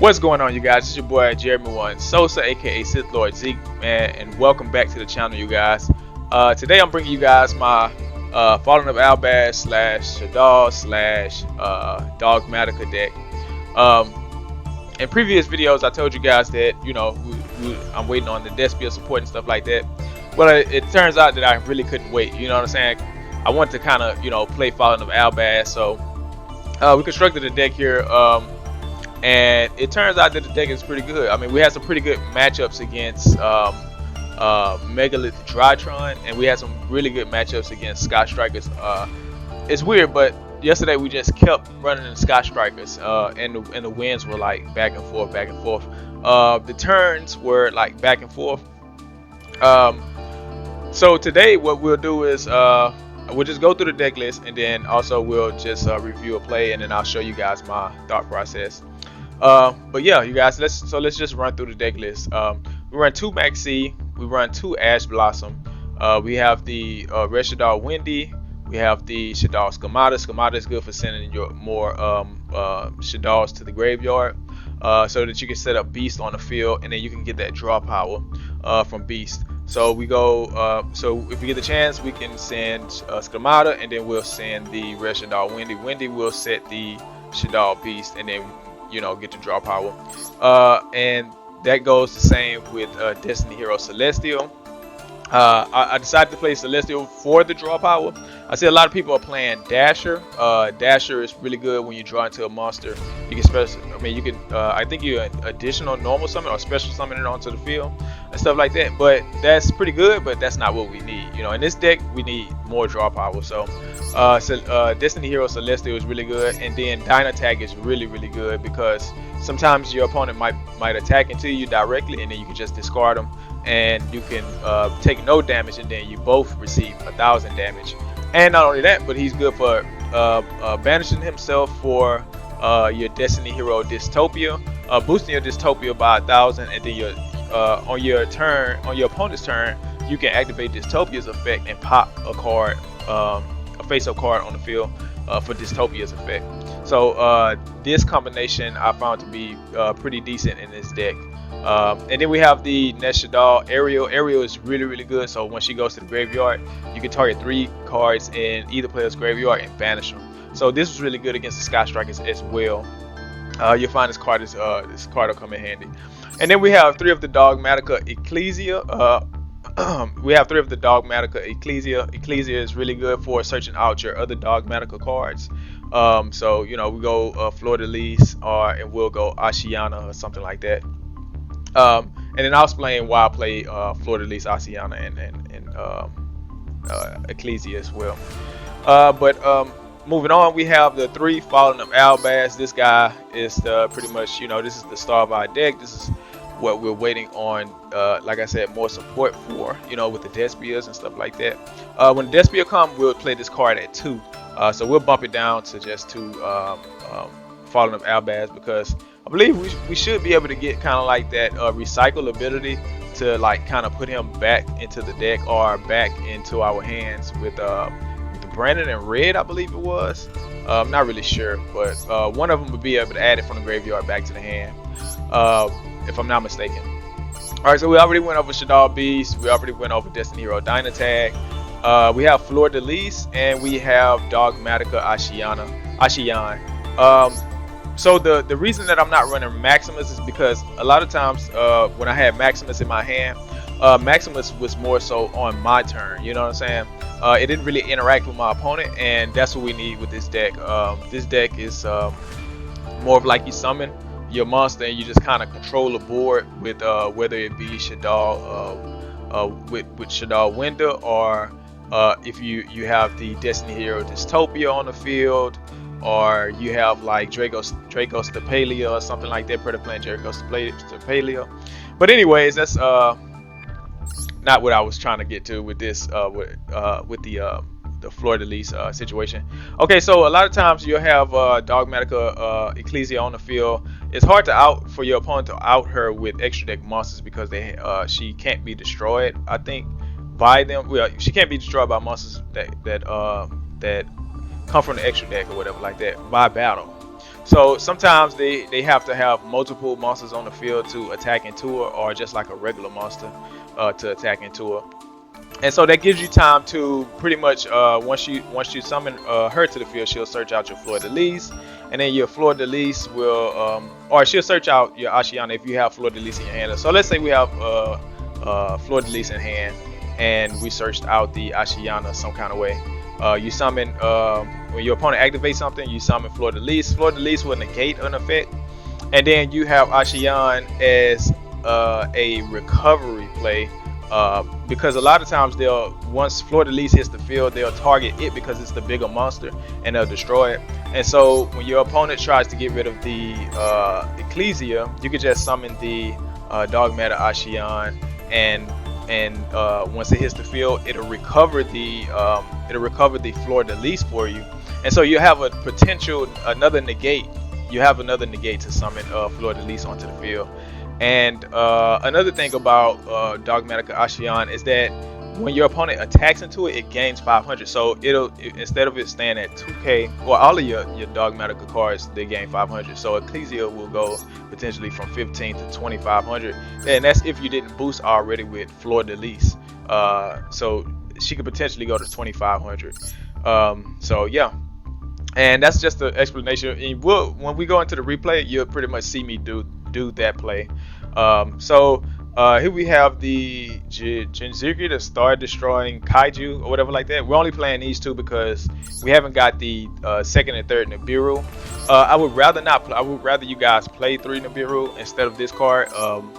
What's going on, you guys? It's your boy Jeremy One Sosa, aka Sith Lord Zeke, man, and welcome back to the channel, you guys. Today I'm bringing you guys my Fallen of Albaz slash Shadal slash Dogmatika deck. In previous videos, I told you guys that I'm waiting on the Despia support and stuff like that. Well, it turns out that I really couldn't wait. You know what I'm saying? I wanted to kind of play Fallen of Albaz, so we constructed a deck here. And it turns out that the deck is pretty good. I mean, we had some pretty good matchups against Megalith Drytron, and we had some really good matchups against Sky Strikers. It's weird, but yesterday we just kept running in Sky Strikers, and the wins were like back and forth, back and forth. The turns were like back and forth. So today what we'll do is we'll just go through the deck list, and then also we'll just review a play, and then I'll show you guys my thought process. But yeah, you guys, let's just run through the deck list. We run 2 Maxi, we run 2 Ash Blossom, we have the Red Shadal Windy, we have the Shadal Schemata. Schemata is good for sending your more Shadals to the graveyard, so that you can set up Beast on the field, and then you can get that draw power from Beast. So we go, so if we get the chance, we can send Schemata, and then we'll send the Red Shadal Windy. Windy will set the Shadal Beast, and then get to draw power, and that goes the same with Destiny Hero Celestial. I decided to play Celestial for the draw power. I see a lot of people are playing Dasher. Dasher is really good when you draw into a monster. You can special, I think you additional normal summon or special summon it onto the field and stuff like that. But that's pretty good. But that's not what we need. In this deck we need more draw power. So Destiny Hero Celestial is really good, and then Dynatag is really good because sometimes your opponent might attack into you directly, and then you can just discard them, and you can take no damage, and then you both receive 1,000 damage. And not only that, but he's good for banishing himself for your Destiny Hero Dystopia, boosting your Dystopia by 1,000, and then on your opponent's turn, you can activate Dystopia's effect and pop a card, a face-up card on the field for Dystopia's effect. So this combination I found to be pretty decent in this deck. And then we have the Shadal Ariel. Ariel is really good. So when she goes to the graveyard, you can target 3 cards in either player's graveyard and banish them. So this was really good against the Sky Strikers as well. You'll find this card will come in handy. And then we have 3 of the Dogmatika Ecclesia. We have 3 of the Dogmatika Ecclesia. Ecclesia is really good for searching out your other Dogmatika cards. So we go Fleur-de-Lis, and we'll go Ashiana or something like that. And then I'll explain why I play Fleur-de-Lis, Ashiana, and Ecclesia as well. But moving on, we have the 3 Fallen of Albaz. This guy is pretty much, this is the star of our deck. This is what we're waiting on, like I said, more support for, with the Despias and stuff like that. When the Despia come, we'll play this card at 2. So we'll bump it down to just 2 Fallen of Albaz, because I believe we should be able to get kind of like that recycle ability to like kind of put him back into the deck or back into our hands with the Brandon and Red, I believe it was. I'm not really sure, but one of them would be able to add it from the graveyard back to the hand, if I'm not mistaken. Alright, so we already went over Shadal Beast, we already went over Destiny Hero Dynatag. We have Fleur-de-Lis, and we have Dogmatika Ashiana. So the reason that I'm not running Maximus is because a lot of times when I had Maximus in my hand, Maximus was more so on my turn. You know what I'm saying? It didn't really interact with my opponent, and that's what we need with this deck. This deck is more of like you summon your monster and you just kind of control the board with whether it be Shadal with Shadal Winter, or if you have the Destiny Hero Dystopia on the field, or you have like Dracos Stapelia or something like that. Predator playing Dracos Stapelia. But anyways, that's not what I was trying to get to with this with the Fleur-de-Lis situation. Okay, so a lot of times you'll have Dogmatika Ecclesia on the field. It's hard for your opponent to out her with extra deck monsters because she can't be destroyed, I think, by them. Well, she can't be destroyed by monsters that come from the extra deck or whatever like that by battle. So sometimes they have to have multiple monsters on the field to attack into her, or just like a regular monster to attack into her. And so that gives you time to pretty much once you summon her to the field, she'll search out your Fleur de Lis, and then your Fleur de Lis will or she'll search out your Ashiana if you have Fleur de Lis in your hand. So let's say we have Fleur de Lis in hand, and we searched out the Ashiana some kind of way. You summon when your opponent activates something, you summon Fleur de Lis. Fleur de Lis will negate an effect, and then you have Ashiana as a recovery play. Because a lot of times once Fleur de Lis hits the field, they'll target it because it's the bigger monster, and they'll destroy it. And so when your opponent tries to get rid of the Ecclesia, you can just summon the Dogmatika Ashiana, and once it hits the field, it'll recover the Fleur de Lis for you. And so you have another negate. You have another negate to summon Fleur de Lis onto the field. And another thing about Dogmatika Ashiana is that when your opponent attacks into it, it gains 500. So instead of it staying at 2k, well, all of your Dogmatika cards, they gain 500. So Ecclesia will go potentially from 15 to 2500, and that's if you didn't boost already with Fleur de Lis. So she could potentially go to 2500. So yeah. And that's just the explanation. And when we go into the replay, you'll pretty much see me do that play. Here we have the Jinzuriki, the Star Destroying Kaiju, or whatever like that. We're only playing these two because we haven't got the second and third Nibiru. I would rather not. I would rather you guys play 3 Nibiru instead of this card,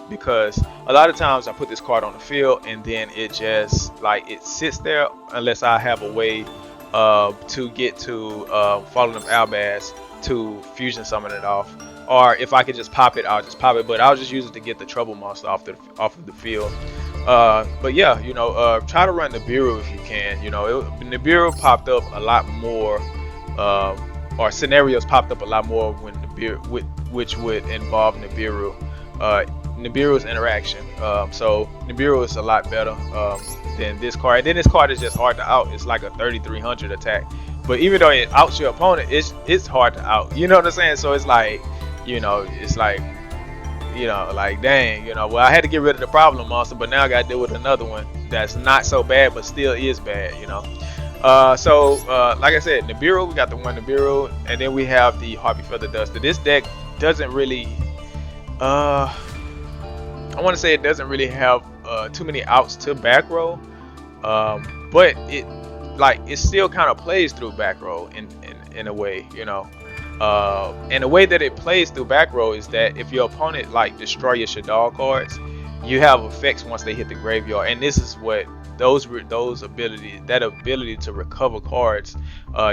because a lot of times I put this card on the field and then it just it sits there unless I have a way to get to Fallen of Albaz to fusion summon it off, or if I could just pop it, I'll just pop it. But I'll just use it to get the trouble monster off of the field. But yeah, try to run Nibiru if you can. Nibiru popped up a lot more, or scenarios popped up a lot more when Nibiru, which would involve Nibiru's interaction. So Nibiru is a lot better than this card. And then this card is just hard to out. It's like a 3300 attack. But even though it outs your opponent, it's hard to out. You know what I'm saying? So it's like, dang, well, I had to get rid of the problem monster, but now I got to deal with another one that's not so bad, but still is bad, like I said, Nibiru, we got the one Nibiru, and then we have the Harpy Feather Duster. This deck doesn't really, I want to say it doesn't really have too many outs to back row, but it still kind of plays through back row in a way, and the way that it plays through back row is that if your opponent destroy your Shaddoll cards, you have effects once they hit the graveyard, and this is what that ability to recover cards,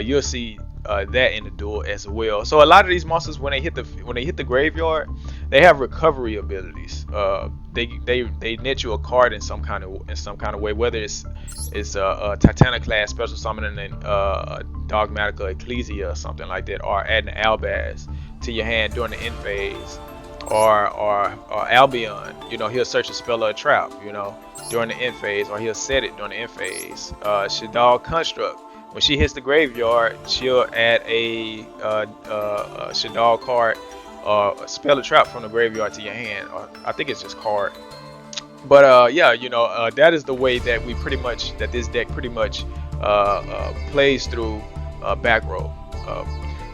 you'll see that in the duel as well. So a lot of these monsters, when they hit the graveyard, they have recovery abilities. They net you a card in some kind of way, whether it's a Titanic class special summoning and Dogmatika Ecclesia or something like that, or adding albaz to your hand during the end phase, or Albion, he'll search a spell or a trap, during the end phase, or he'll set it during the end phase. Shaddoll Construct, when she hits the graveyard, she'll add a Shaddoll card, a spell or trap from the graveyard to your hand, or I think it's just card. But that is the way that this deck pretty much plays through back row.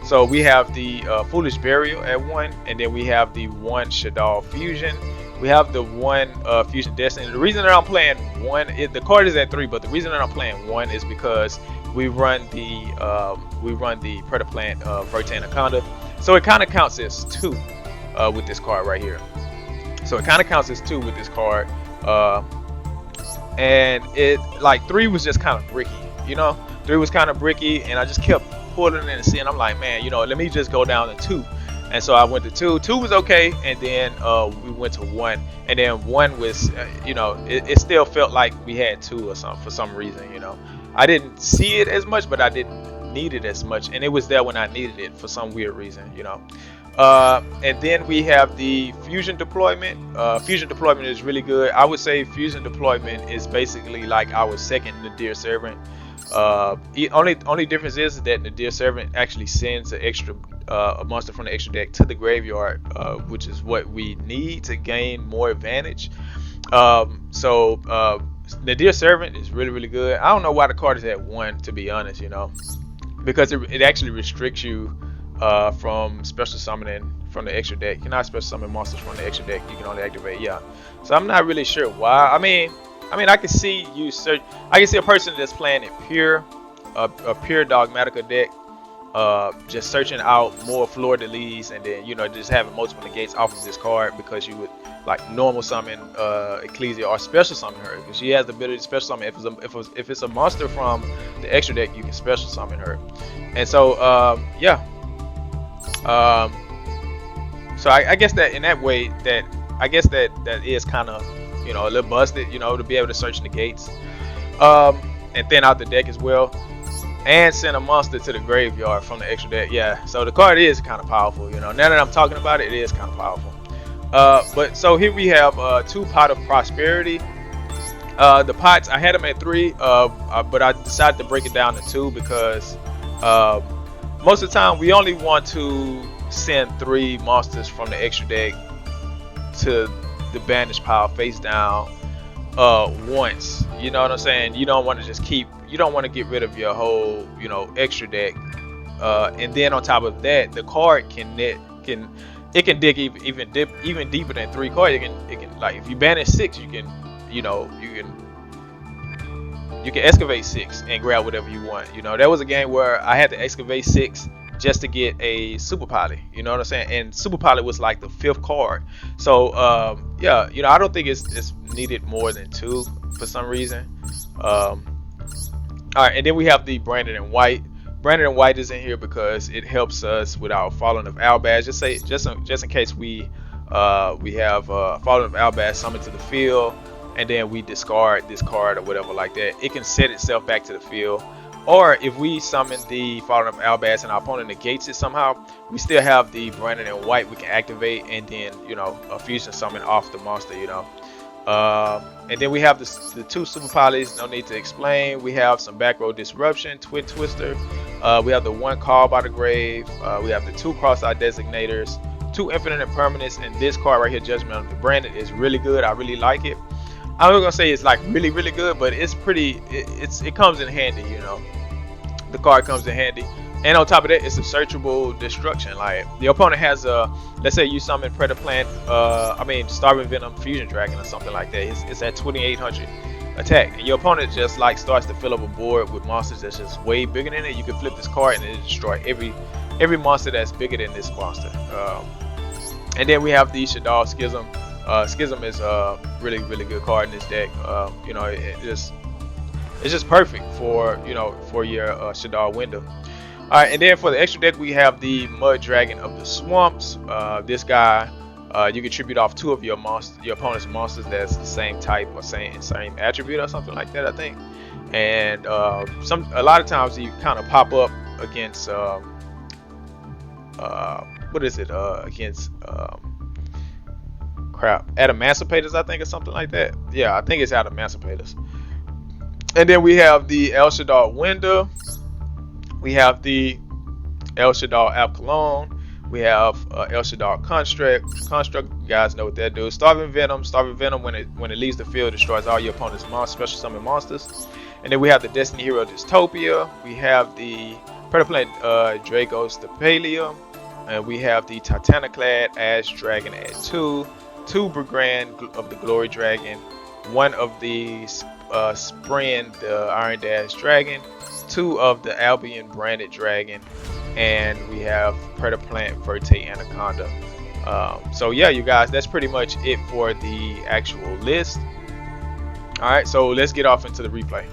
So we have the Foolish Burial at 1, and then we have the 1 Shaddoll Fusion. We have the 1 Fusion Destiny. The reason that I'm playing 1, the card is at 3, but the reason that I'm playing 1 is because we run the Predaplant Verta Anaconda, so it kind of counts as 2 with this card right here. So it kind of counts as 2 with this card, and it 3 was just kind of bricky, 3 was kind of bricky, and I just kept pulling in and seeing. I'm like, man, let me just go down to 2. And so I went to 2. 2 was okay, and then we went to 1, and then 1 was, it still felt like we had 2 or something for some reason. I didn't see it as much, but I didn't need it as much, and it was there when I needed it for some weird reason. And then we have the Fusion Deployment. Fusion Deployment is really good. I would say Fusion Deployment is basically like our second Nadir Servant. Only difference is that the Dear Servant actually sends an extra a monster from the extra deck to the graveyard, which is what we need to gain more advantage. The Dear Servant is really good. I don't know why the card is at 1, to be honest, because it actually restricts you from special summoning from the extra deck. You cannot special summon monsters from the extra deck. You can only activate, yeah. So I'm not really sure why. I mean, I can see you search. I can see a person that's playing a pure dogmatika deck, just searching out more fleur de lis, and then just having multiple negates off of this card, because you would like normal summon Ecclesia or special summon her, because she has the ability to special summon. If it's a monster from the extra deck, you can special summon her. And so yeah. So I guess that in that way, that is kind of a little busted, to be able to search negates, and thin out the deck as well, and send a monster to the graveyard from the extra deck. Yeah, so the card is kind of powerful. Now that I'm talking about it, it is kind of powerful. But so here we have 2 Pot of Prosperity. The pots, I had them at 3, but I decided to break it down to 2 because most of the time we only want to send 3 monsters from the extra deck to the banish pile face down once. You know what I'm saying? You don't want to just you don't want to get rid of your whole extra deck, and then on top of that, the card can dig even deeper than 3 cards. It can like, if you banish 6, you can excavate 6 and grab whatever you want. There was a game where I had to excavate 6 just to get a super pilot. You know what I'm saying? And super pilot was like the 5th card. So yeah, I don't think it's needed more than 2 for some reason. All right, and then we have the Branded in White. Branded in White is in here because it helps us with our Fallen of Albaz. Just in case we have Fallen of Albaz summoned to the field, and then we discard this card or whatever like that, it can set itself back to the field. Or if we summon the Fallen of Albaz and our opponent negates it somehow, we still have the Branded in White we can activate, and then a fusion summon off the monster. And then we have the 2 super pilots, no need to explain. We have some back row disruption, Twin Twister. We have the 1 Call by the Grave. We have the 2 cross-eyed designators, 2 infinite impermanence, and this card right here, Judgment of the Branded, is really good. I really like it. I'm not gonna say it's like really good, but it's pretty. It comes in handy. The card comes in handy, and on top of that, it's a searchable destruction. Like, the opponent has a, let's say you summon Predaplant, Starving Venom Fusion Dragon or something like that. It's at 2800 attack, and your opponent just like starts to fill up a board with monsters that's just way bigger than it. You can flip this card and it destroy every monster that's bigger than this monster. And then we have the Shadar Schism. Schism is a really good card in this deck. It's just perfect for your Shadar window. Alright, and then for the extra deck, we have the Mud Dragon of the Swamps. This guy, you can tribute off 2 of your opponent's monsters that's the same type or same attribute or something like that, I think. And a lot of times you kind of pop up against against Adamantippators, I think, or something like that. Yeah, I think it's Adamantippators. And then we have the El Shadar Window. We have the El Shadar Alkalon. We have El Shadar Construct. You guys know what that does. Starving Venom. Starving Venom, when it leaves the field, destroys all your opponent's special summon monsters. And then we have the Destiny Hero Dystopia. We have the Predaplant Draco Stapelia. And we have the Titanoclad Ash Dragon at 2. 2 Brigand of the Glory Dragon. 1 of the Spren, the Iron Dash Dragon. 2 of the Albion Branded Dragon. And we have Predaplant Verte Anaconda. So yeah, you guys, that's pretty much it for the actual list. Alright, so let's get off into the replay.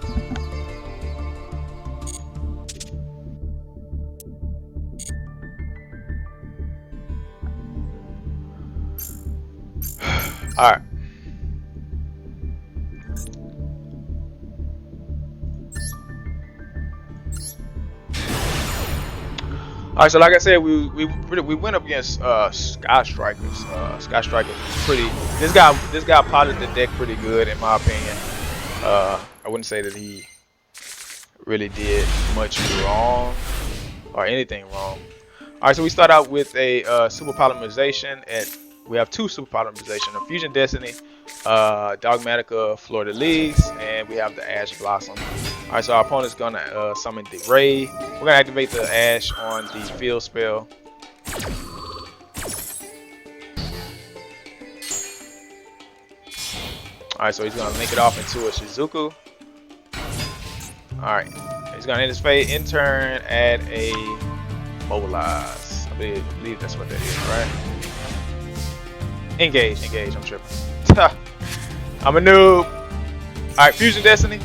Alright. Alright, so like I said, we went up against Sky Strikers. Sky Strikers was pretty. This guy potted the deck pretty good, in my opinion. I wouldn't say that he really did much wrong or anything wrong. All right, so we start out with a super polymerization. We have two super polymerization: a Fusion Destiny, Dogmatika Florida Leagues, and we have the Ash Blossom. All right, so our opponent's gonna summon the Ray. We're gonna activate the Ash on the field spell. Alright, so he's going to link it off into a Shizuku. Alright, he's going to end his fate. In turn, add a mobilize. I believe that's what that is, right? Engage, I'm tripping. I'm a noob. Alright, Fusion Destiny.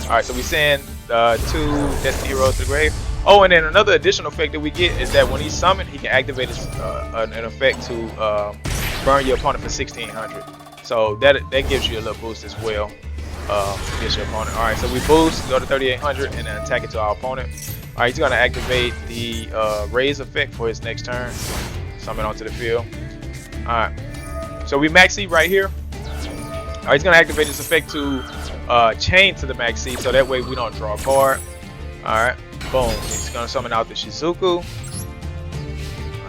Alright, so we send 2 Destiny Heroes to the grave. Oh, and then another additional effect that we get is that when he's summoned, he can activate an effect to burn your opponent for 1600. So that gives you a little boost as well against your opponent. All right, so we boost, go to 3800, and then attack it to our opponent. All right, he's gonna activate the raise effect for his next turn. Summon onto the field. All right, so we max C right here. All right, he's gonna activate this effect to chain to the max C, so that way we don't draw a card. All right, boom. He's gonna summon out the Shizuku.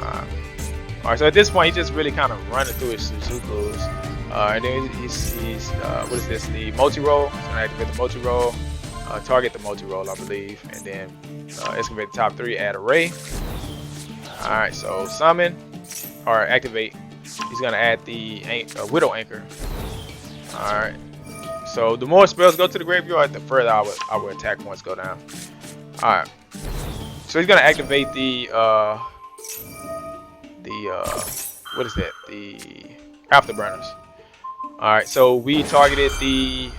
All right, so at this point, he's just really kind of running through his Shizukus. And then he's what is this? The multi-roll. He's gonna activate the multi-roll, target the multi-roll, I believe, and then excavate the top 3, add a ray. All right, so summon or activate. He's gonna add the Widow Anchor. All right. So the more spells go to the graveyard, the further our attack points go down. All right. So he's gonna activate the what is that? The Afterburners. Alright, so we targeted the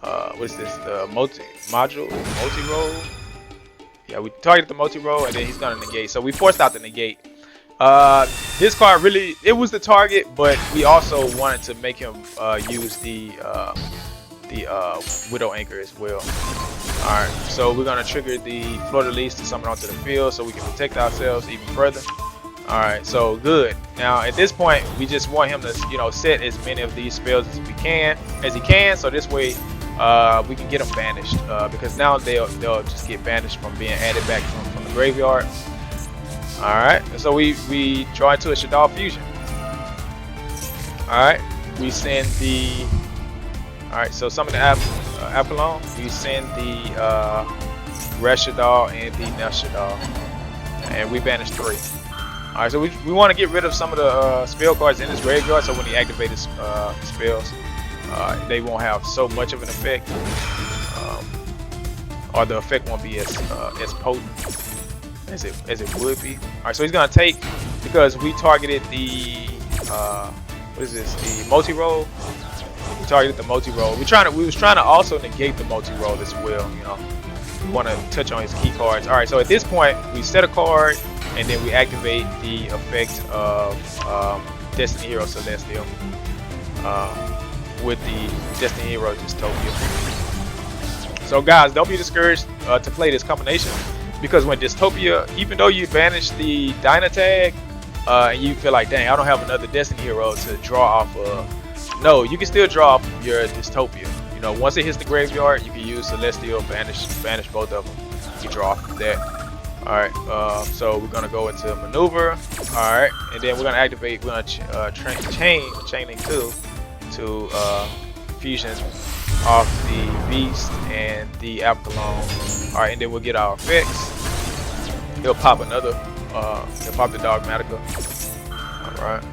what is this? The multi-roll. Yeah, we targeted the multi-roll, and then he's gonna negate. So we forced out the negate. This card really, it was the target, but we also wanted to make him use the Widow Anchor as well. Alright, so we're gonna trigger the Florida Leaves to summon onto the field so we can protect ourselves even further. Alright, so good. Now at this point, we just want him to, set as many of these spells as he can, so this way we can get them banished. Because now they'll just get banished from being added back from the graveyard. Alright, so we draw into a Shaddoll Fusion. Alright, we send the so summon the Apollon. We send the Reshaddoll and the Neshaddoll, and we banish 3. Alright, so we want to get rid of some of the spell cards in this graveyard, so when he activates his spells, they won't have so much of an effect, or the effect won't be as potent as it would be. Alright, so he's gonna take, because we targeted the what is this? The multi-roll. We targeted the multi-roll. We was trying to also negate the multi-roll as well. We want to touch on his key cards. Alright, so at this point we set a card, and then we activate the effect of Destiny Hero Celestial with the Destiny Hero Dystopia. So guys, don't be discouraged to play this combination, because when Dystopia, even though you banish the Dyna tag, and you feel like, dang, I don't have another Destiny Hero to draw off of, no, you can still draw off your Dystopia. Once it hits the graveyard, you can use Celestial, banish both of them. You can draw off of that. Alright, so we're gonna go into maneuver. Alright, and then we're gonna activate, we're gonna chaining 2 to fusion off the Beast and the Apollon. Alright, and then we'll get our effects. He'll pop another, he'll pop the Dogmatika. Alright.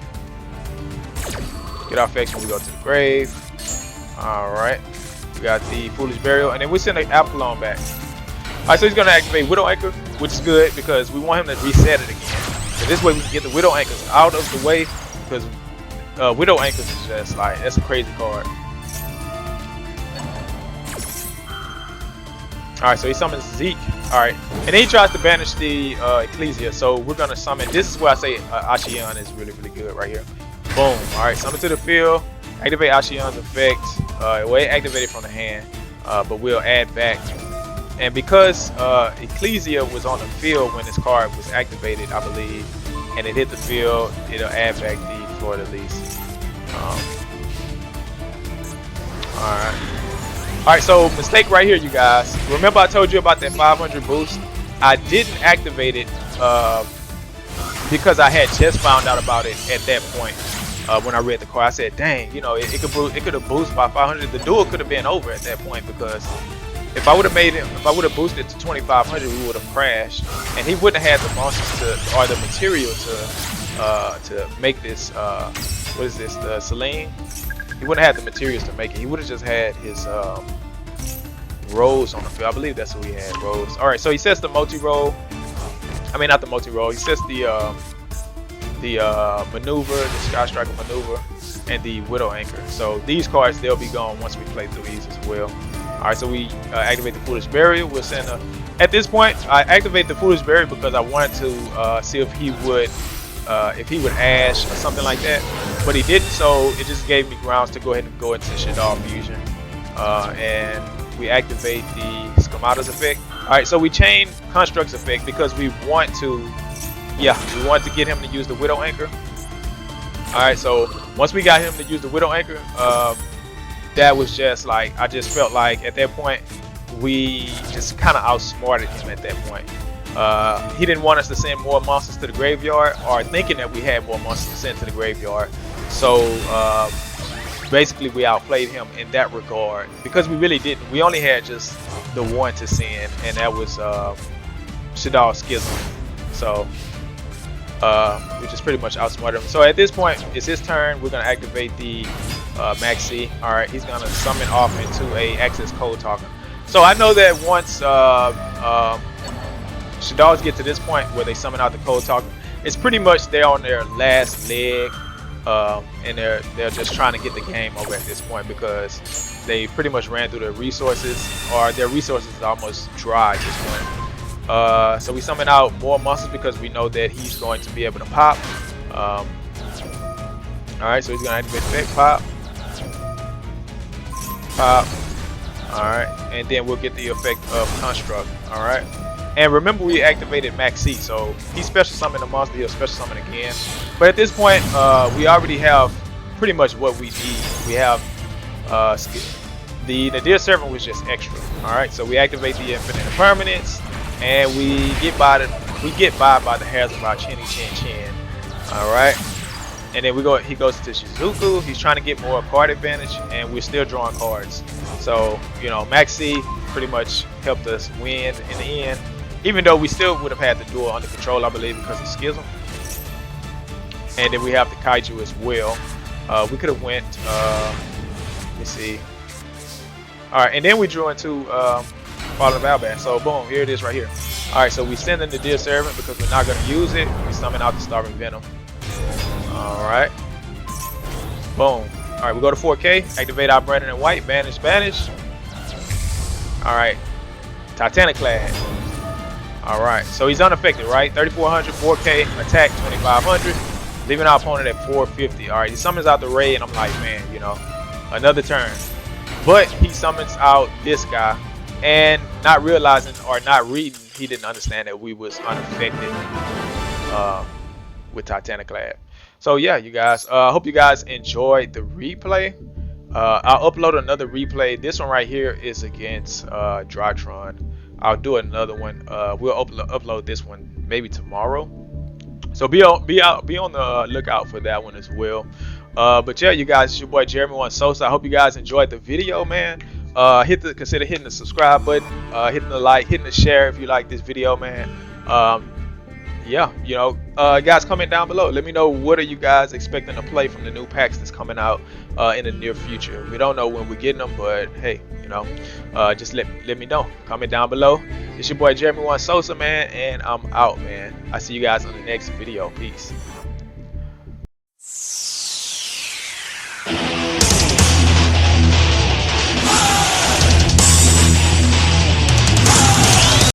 Get our effects when we go to the grave. Alright. We got the Foolish Burial, and then we send the Apollon back. Alright, so he's gonna activate Widow Anchor, which is good because we want him to reset it again. So this way we can get the Widow Anchors out of the way, because Widow Anchors is just like, that's a crazy card. Alright, so he summons Zeke. Alright, and then he tries to banish the Ecclesia. So we're gonna summon, this is where I say Ashion is really, really good right here. Boom. Alright, summon to the field, activate Ashion's effect. We'll activate it from the hand, but we'll add back. And because Ecclesia was on the field when this card was activated, I believe, and it hit the field, it'll add back the Florida Lease. Alright. Alright, so mistake right here, you guys. Remember I told you about that 500 boost? I didn't activate it because I had just found out about it at that point. When I read the card, I said, dang, you know, it could have boosted by 500. The duel could have been over at that point, because if I would have made it, if I would have boosted to 2500, we would have crashed, and he wouldn't have had the monsters to, or the material to make this, what is this, the Selene? He wouldn't have the materials to make it. He would have just had his Rose on the field. I believe that's what he had, Rose. Alright, so he sets the multi-roll. I mean, not the multi-roll. He sets the maneuver, the Sky Striker maneuver, and the Widow Anchor. So these cards, they'll be gone once we play through these as well. Alright, so we activate the Foolish Barrier. We'll send a... At this point, I activate the Foolish Barrier because I wanted to see if he would Ash or something like that. But he didn't, so it just gave me grounds to go ahead and go into Shadow Fusion. And we activate the Schemata's effect. Alright, so we chain Construct's effect because we want to, we want to get him to use the Widow Anchor. Alright, so once we got him to use the Widow Anchor, that was just like, I just felt like at that point, we just kind of outsmarted him at that point. He didn't want us to send more monsters to the graveyard, or thinking that we had more monsters to send to the graveyard. So basically we outplayed him in that regard, because we really didn't. We only had just the one to send, and that was Shadow Schism. So we just pretty much outsmarted him. So at this point, it's his turn. We're going to activate the Maxi. Alright, he's going to summon off into a Access Code Talker. So I know that once Shadows get to this point where they summon out the Code Talker, it's pretty much they're on their last leg, and they're just trying to get the game over at this point, because they pretty much ran through their resources, or their resources is almost dry at this point. So we summon out more monsters because we know that he's going to be able to pop. Alright, so he's going to activate effect, pop. Alright, and then we'll get the effect of Construct. Alright. And remember, we activated Maxi, so he special summoned the monster, he'll special summon again. But at this point, we already have pretty much what we need. We have the Nadir Servant was just extra. Alright, so we activate the Infinite Impermanence, and we get by by the hairs of our chinny chin chin. Alright. And then he goes to Shizuku. He's trying to get more card advantage, and we're still drawing cards. So, you know, Maxi pretty much helped us win in the end. Even though we still would have had the duel under control, I believe, because of Schism. And then we have the Kaiju as well. We could have went, let me see. Alright, and then we drew into Fallen of Albaz. So boom, here it is right here. Alright, so we send in the Dear Servant because we're not going to use it. We summon out the Starving Venom. Alright. Boom. Alright, we go to 4K. Activate our Brandon and White. Banish, banish. Alright. Titaniclad. Alright, so he's unaffected, right? 3400, 4K, attack 2500, leaving our opponent at 450. Alright, he summons out the Ray, and I'm like, man, you know, another turn. But he summons out this guy, and not realizing or not reading, he didn't understand that we was unaffected with Titaniclad. So yeah, you guys, I hope you guys enjoyed the replay. I'll upload another replay. This one right here is against Drytron. I'll do another one. We'll upload this one maybe tomorrow. So be on the lookout for that one as well. But yeah, you guys, it's your boy Jeremy Sosa. I hope you guys enjoyed the video, man. Consider hitting the subscribe button, hitting the like, hitting the share if you like this video, man. Yeah, you know, guys, comment down below. Let me know, what are you guys expecting to play from the new packs that's coming out in the near future. We don't know when we're getting them, but hey, you know, just let me know. Comment down below. It's your boy Jeremy Sosa, man, and I'm out, man. I see you guys on the next video. Peace.